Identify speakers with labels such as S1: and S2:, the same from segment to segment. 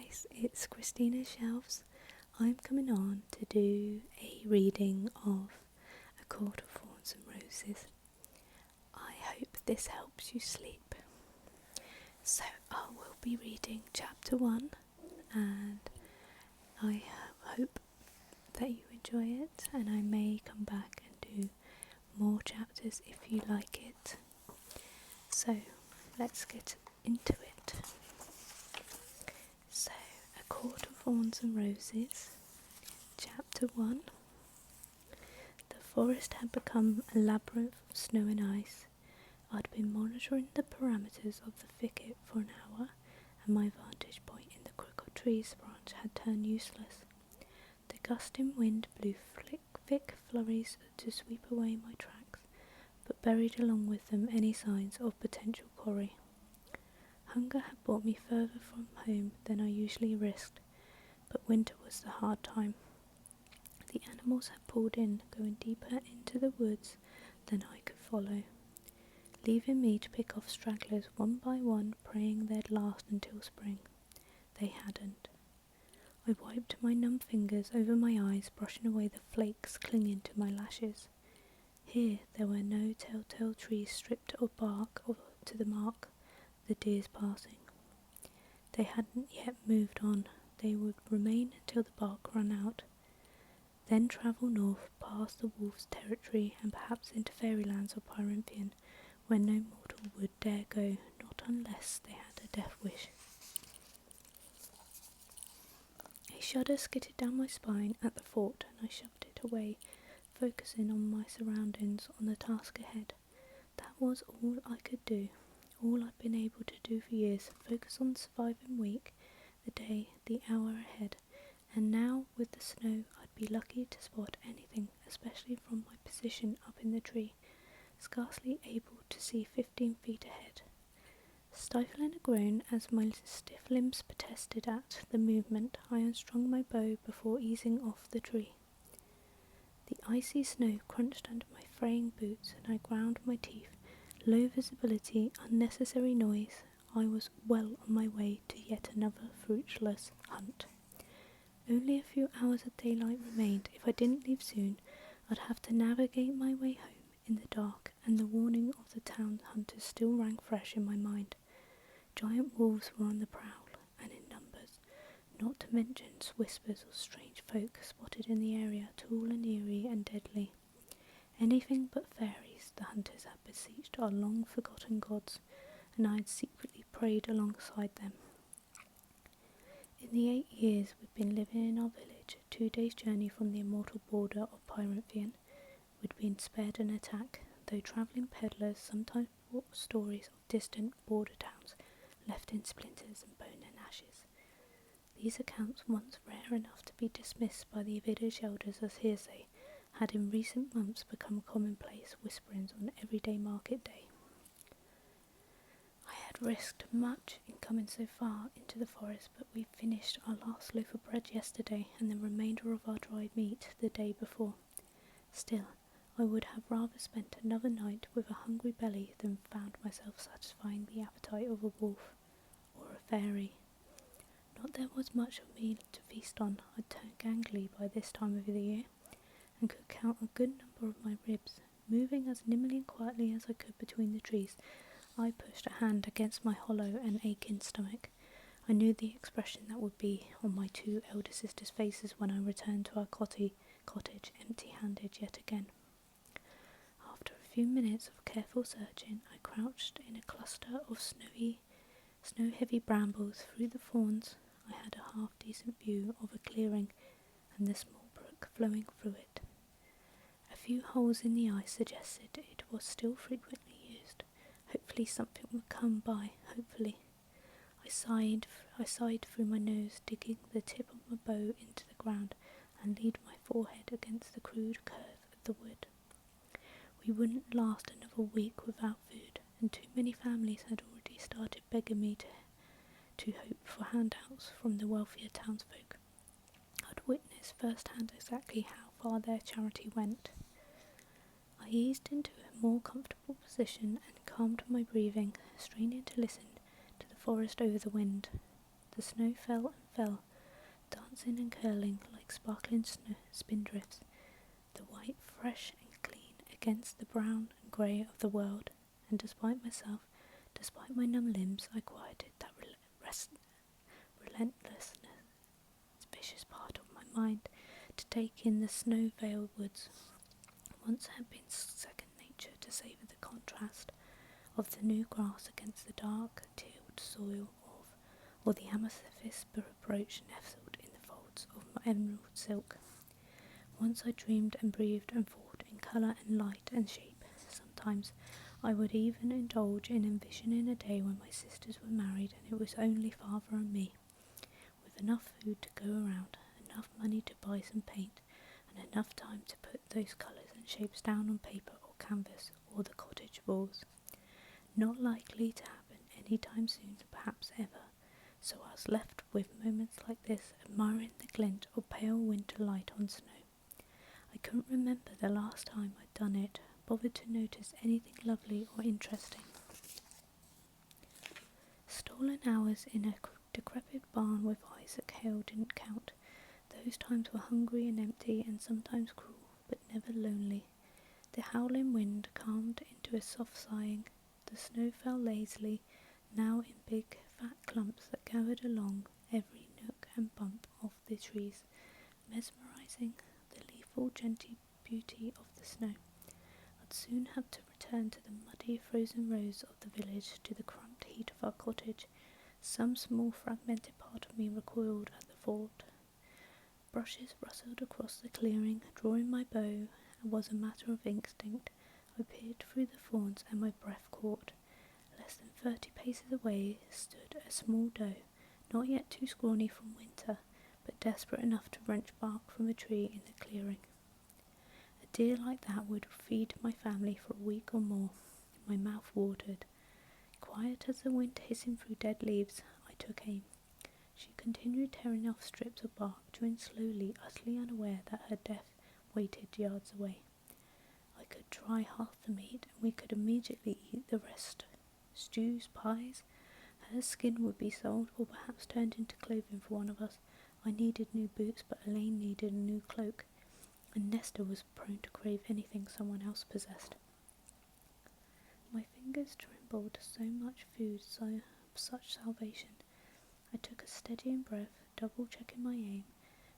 S1: guys, it's Christina Shelves. I'm coming on to do a reading of A Court of Thorns and Roses. I hope this helps you sleep. So I will be reading chapter 1 and I hope that you enjoy it, and I may come back and do more chapters if you like it. So let's get into it. So, A Court of Thorns and Roses, Chapter 1. The forest had become a labyrinth of snow and ice. I'd been monitoring the parameters of the thicket for an hour, and my vantage point in the crook of trees branch had turned useless. The gusting wind blew thick flurries to sweep away my tracks, but buried along with them any signs of potential quarry. Hunger had brought me further from home than I usually risked, but winter was the hard time. The animals had pulled in, going deeper into the woods than I could follow, leaving me to pick off stragglers one by one, praying they'd last until spring. They hadn't. I wiped my numb fingers over my eyes, brushing away the flakes clinging to my lashes. Here there were no telltale trees stripped of bark or to the mark the deer's passing. They hadn't yet moved on. They would remain until the bark ran out, then travel north past the wolf's territory and perhaps into fairylands or Pyrinthian, where no mortal would dare go, not unless they had a death wish. A shudder skittered down my spine at the thought, and I shoved it away, focusing on my surroundings, on the task ahead. That was all I could do. All I'd been able to do for years, focus on the surviving week, the day, the hour ahead, and now with the snow I'd be lucky to spot anything, especially from my position up in the tree, scarcely able to see 15 feet ahead. Stifling a groan as my stiff limbs protested at the movement, I unstrung my bow before easing off the tree. The icy snow crunched under my fraying boots and I ground my teeth. Low visibility, unnecessary noise. I was well on my way to yet another fruitless hunt. Only a few hours of daylight remained. If I didn't leave soon, I'd have to navigate my way home in the dark, and the warning of the town hunters still rang fresh in my mind. Giant wolves were on the prowl, and in numbers, not to mention whispers of strange folk spotted in the area, tall and eerie and deadly. Anything but fairies, the hunters had beseeched our long-forgotten gods, and I had secretly prayed alongside them. In the 8 years we'd been living in our village, 2 days' journey from the immortal border of Pyrinthian, we'd been spared an attack, though travelling peddlers sometimes brought stories of distant border towns left in splinters and bone and ashes. These accounts, once rare enough to be dismissed by the village elders as hearsay, had in recent months become commonplace whisperings on everyday market day. I had risked much in coming so far into the forest, but we finished our last loaf of bread yesterday and the remainder of our dried meat the day before. Still, I would have rather spent another night with a hungry belly than found myself satisfying the appetite of a wolf or a fairy. Not there was much of me to feast on. I'd turned gangly by this time of the year, and could count a good number of my ribs. Moving as nimbly and quietly as I could between the trees, I pushed a hand against my hollow and aching stomach. I knew the expression that would be on my 2 elder sisters' faces when I returned to our cottage empty-handed yet again. After a few minutes of careful searching, I crouched in a cluster of snow-heavy brambles. Through the thorns I had a half-decent view of a clearing and the small brook flowing through it. A few holes in the ice suggested it was still frequently used. Hopefully something would come by, hopefully. I sighed through my nose, digging the tip of my bow into the ground and leaned my forehead against the crude curve of the wood. We wouldn't last another week without food, and too many families had already started begging me to hope for handouts from the wealthier townsfolk. I'd witnessed firsthand exactly how far their charity went. I eased into a more comfortable position and calmed my breathing, straining to listen to the forest over the wind. The snow fell and fell, dancing and curling like sparkling spindrifts, the white fresh and clean against the brown and grey of the world, and despite myself, despite my numb limbs, I quieted that relentless, vicious part of my mind to take in the snow-veiled woods. Once had been second nature to savour the contrast of the new grass against the dark, tilled soil or the amethyst brooch nestled in the folds of my emerald silk. Once I dreamed and breathed and thought in colour and light and shape. Sometimes I would even indulge in envisioning a day when my sisters were married and it was only father and me, with enough food to go around, enough money to buy some paint, and enough time to put those colours and shapes down on paper or canvas or the cottage walls. Not likely to happen any time soon, perhaps ever, so I was left with moments like this, admiring the glint of pale winter light on snow. I couldn't remember the last time I'd done it, bothered to notice anything lovely or interesting. Stolen hours in a decrepit barn with Isaac Hale didn't count. Those times were hungry and empty and sometimes cruel, but never lonely. The howling wind calmed into a soft sighing. The snow fell lazily, now in big, fat clumps that gathered along every nook and bump of the trees, mesmerising the lethal gentle beauty of the snow. I'd soon have to return to the muddy, frozen roads of the village, to the cramped heat of our cottage. Some small fragmented part of me recoiled at the thought. Brushes rustled across the clearing. Drawing my bow was a matter of instinct. I peered through the thorns and my breath caught. Less than 30 paces away stood a small doe, not yet too scrawny from winter, but desperate enough to wrench bark from a tree in the clearing. A deer like that would feed my family for a week or more. My mouth watered. Quiet as the wind hissing through dead leaves, I took aim. She continued tearing off strips of bark, chewing slowly, utterly unaware that her death waited yards away. I could try half the meat, and we could immediately eat the rest. Stews, pies. Her skin would be sold, or perhaps turned into clothing for one of us. I needed new boots, but Elaine needed a new cloak, and Nesta was prone to crave anything someone else possessed. My fingers trembled, so much food, such salvation. I took a steadying breath, double-checking my aim,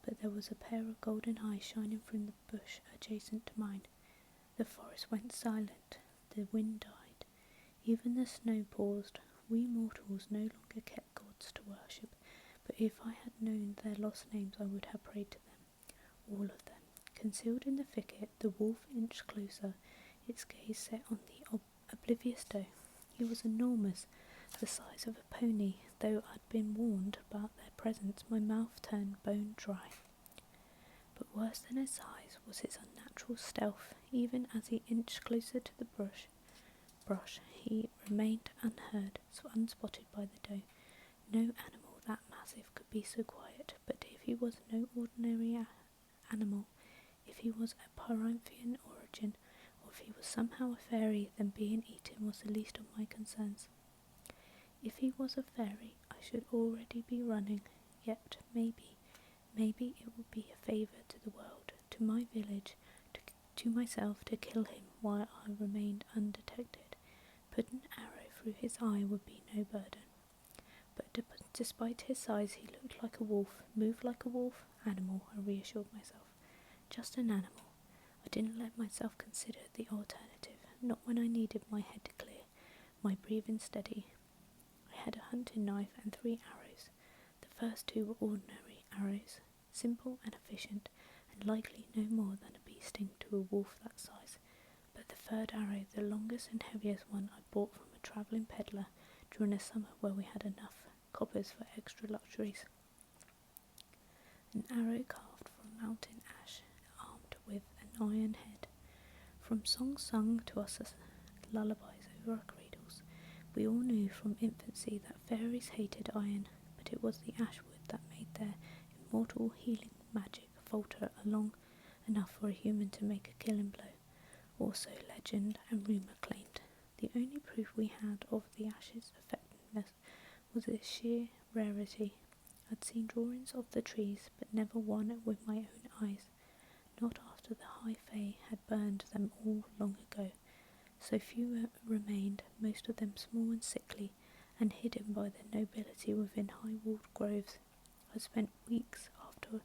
S1: but there was a pair of golden eyes shining from the bush adjacent to mine. The forest went silent, the wind died, even the snow paused. We mortals no longer kept gods to worship, but if I had known their lost names I would have prayed to them, all of them. Concealed in the thicket, the wolf inched closer, its gaze set on the oblivious doe. He was enormous, the size of a pony. Though I'd been warned about their presence, my mouth turned bone dry. But worse than his size was his unnatural stealth. Even as he inched closer to the brush, he remained unheard, so unspotted by the doe. No animal that massive could be so quiet, but if he was no ordinary animal, if he was of Pythian origin, or if he was somehow a fairy, then being eaten was the least of my concerns. If he was a fairy, I should already be running, yet maybe it would be a favour to the world, to my village, to myself, to kill him while I remained undetected. Put an arrow through his eye would be no burden. But despite his size, he looked like a wolf, moved like a wolf. Animal, I reassured myself. Just an animal. I didn't let myself consider the alternative, not when I needed my head to clear, my breathing steady. I had a hunting knife and 3 arrows. The first 2 were ordinary arrows, simple and efficient, and likely no more than a bee sting to a wolf that size. But the 3rd arrow, the longest and heaviest one, I bought from a travelling peddler during a summer where we had enough coppers for extra luxuries. An arrow carved from mountain ash, armed with an iron head. From songs sung to us as lullabies over our cradles, we all knew from infancy that fairies hated iron, but it was the ash wood that made their immortal healing magic falter along enough for a human to make a killing blow. Also legend and rumour claimed. The only proof we had of the ash's effectiveness was its sheer rarity. I'd seen drawings of the trees, but never one with my own eyes, not after the high fae had burned them all long ago. So few remained, most of them small and sickly, and hidden by their nobility within high-walled groves. I spent weeks after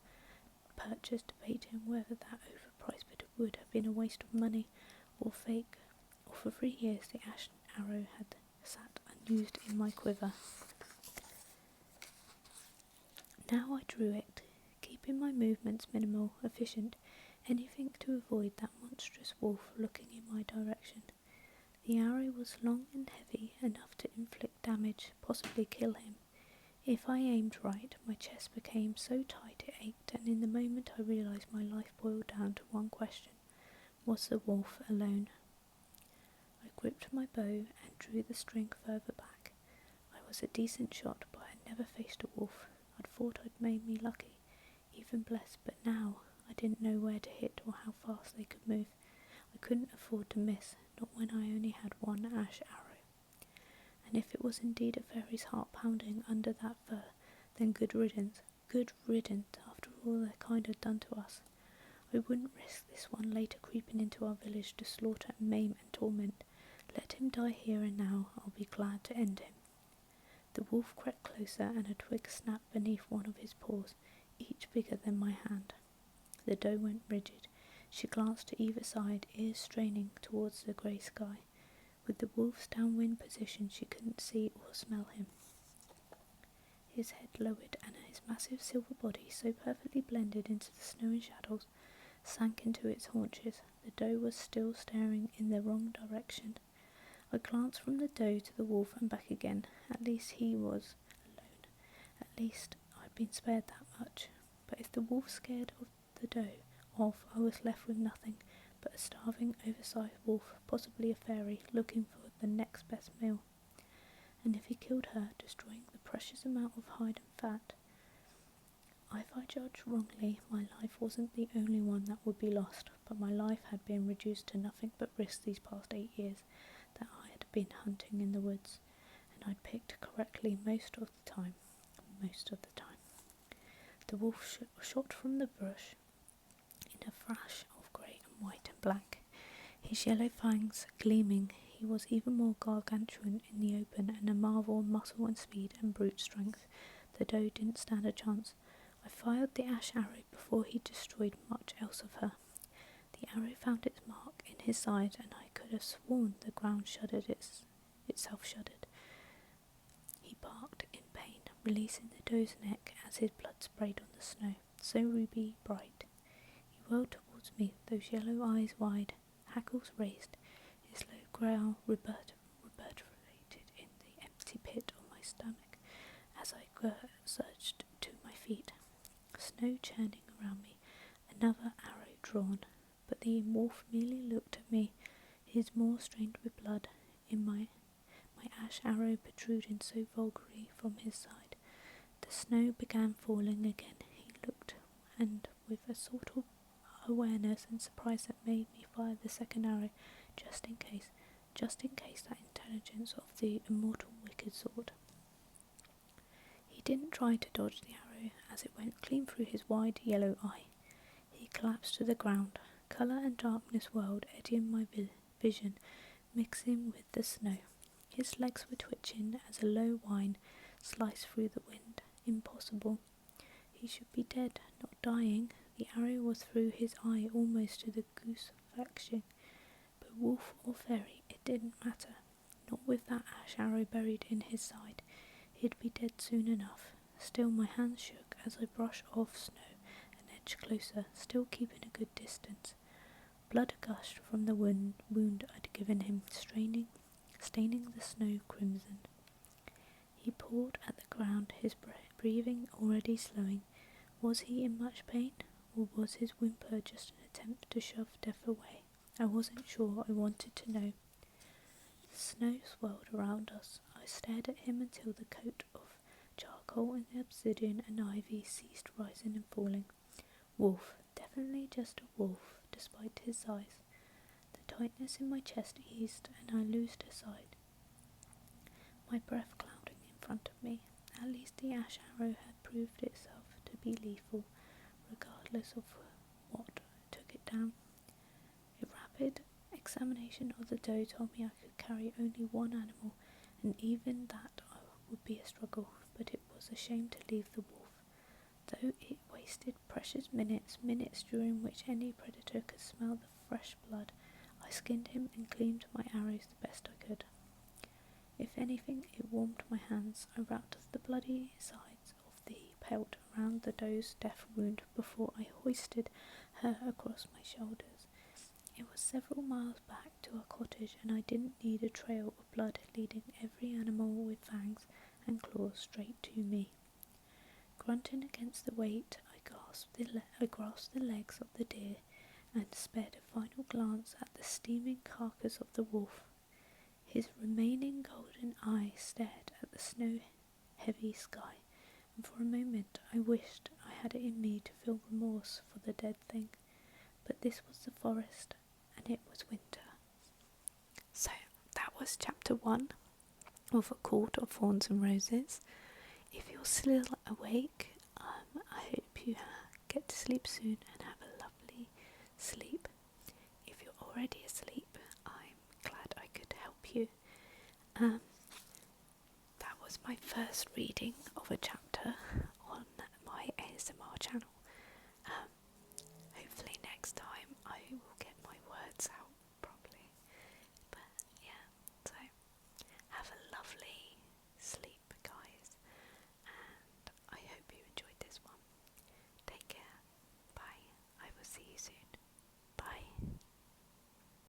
S1: purchase debating whether that overpriced bit of wood had been a waste of money or fake, or for 3 years the ash arrow had sat unused in my quiver. Now I drew it, keeping my movements minimal, efficient, anything to avoid that monstrous wolf looking in my direction. The arrow was long and heavy, enough to inflict damage, possibly kill him. If I aimed right, my chest became so tight it ached, and in the moment I realised my life boiled down to one question: was the wolf alone? I gripped my bow and drew the string further back. I was a decent shot, but I had never faced a wolf. I'd thought I'd made me lucky, even blessed, but now I didn't know where to hit or how fast they could move. I couldn't afford to miss, not when I only had one ash arrow. And if it was indeed a fairy's heart pounding under that fur, then good riddance after all their kind had done to us. I wouldn't risk this one later creeping into our village to slaughter and maim and torment. Let him die here and now, I'll be glad to end him. The wolf crept closer, and a twig snapped beneath one of his paws, each bigger than my hand. The doe went rigid. She glanced to either side, ears straining towards the grey sky. With the wolf's downwind position, she couldn't see or smell him. His head lowered, and his massive silver body, so perfectly blended into the snow and shadows, sank into its haunches. The doe was still staring in the wrong direction. I glanced from the doe to the wolf and back again. At least he was alone. At least I'd been spared that much. But if the wolf scared of the doe off, I was left with nothing but a starving, oversized wolf, possibly a fairy, looking for the next best meal. And if he killed her, destroying the precious amount of hide and fat. If I judged wrongly, my life wasn't the only one that would be lost, but my life had been reduced to nothing but risk these past 8 years that I had been hunting in the woods, and I'd picked correctly most of the time. The wolf shot from the bush in a flash of grey and white and black, his yellow fangs gleaming. He was even more gargantuan in the open, and a marvel of muscle and speed and brute strength. The doe didn't stand a chance. I fired the ash arrow before he destroyed much else of her. The arrow found its mark in his side, and I could have sworn the ground itself shuddered. He barked in pain, releasing the doe's neck as his blood sprayed on the snow, so ruby bright. He whirled towards me, those yellow eyes wide, hackles raised. His low growl reverberated in the empty pit of my stomach as I surged to my feet, snow churning around me, another arrow drawn. But the wolf merely looked at me, his maw stained with blood, in my ash arrow protruding so vulgarly from his side. The snow began falling again. He looked, and with a sort of awareness and surprise that made me fire the second arrow, just in case that intelligence of the immortal wicked sort. He didn't try to dodge the arrow, as it went clean through his wide yellow eye. He collapsed to the ground. Colour and darkness whirled, eddying my vision, mixing with the snow. His legs were twitching as a low whine sliced through the wind. Impossible. He should be dead, not dying. The arrow was through his eye almost to the goose flexion. But wolf or fairy, it didn't matter. Not with that ash arrow buried in his side. He'd be dead soon enough. Still my hands shook as I brushed off snow and edged closer, still keeping a good distance. Blood gushed from the wound I'd given him, staining the snow crimson. He pawed at the ground, his breathing already slowing. Was he in much pain, or was his whimper just an attempt to shove death away? I wasn't sure. I wanted to know. The snow swirled around us. I stared at him until the coat of charcoal and obsidian and ivy ceased rising and falling. Wolf, definitely just a wolf, despite his size. The tightness in my chest eased, and I loosed aside, my breath clouding in front of me. At least the ash arrow had proved itself to be lethal, regardless of what took it down. A rapid examination of the doe told me I could carry only one animal, and even that would be a struggle, but it was a shame to leave the wolf. Though it wasted precious minutes during which any predator could smell the fresh blood, I skinned him and cleaned my arrows the best I could. If anything, it warmed my hands. I wrapped the bloody sides of the pelt around the doe's death wound before I hoisted her across my shoulders. It was several miles back to our cottage, and I didn't need a trail of blood leading every animal with fangs and claws straight to me. Grunting against the weight, I grasped the legs of the deer and sped a final glance at the steaming carcass of the wolf. His remaining golden eye stared at the snow-heavy sky, and for a moment I wished I had it in me to feel remorse for the dead thing. But this was the forest, and it was winter. So that was chapter 1 of A Court of Thorns and Roses. If you're still awake, I hope you get to sleep soon and have a lovely sleep. If you're already asleep, I'm glad I could help you. That was my first reading of a chapter on my ASMR channel.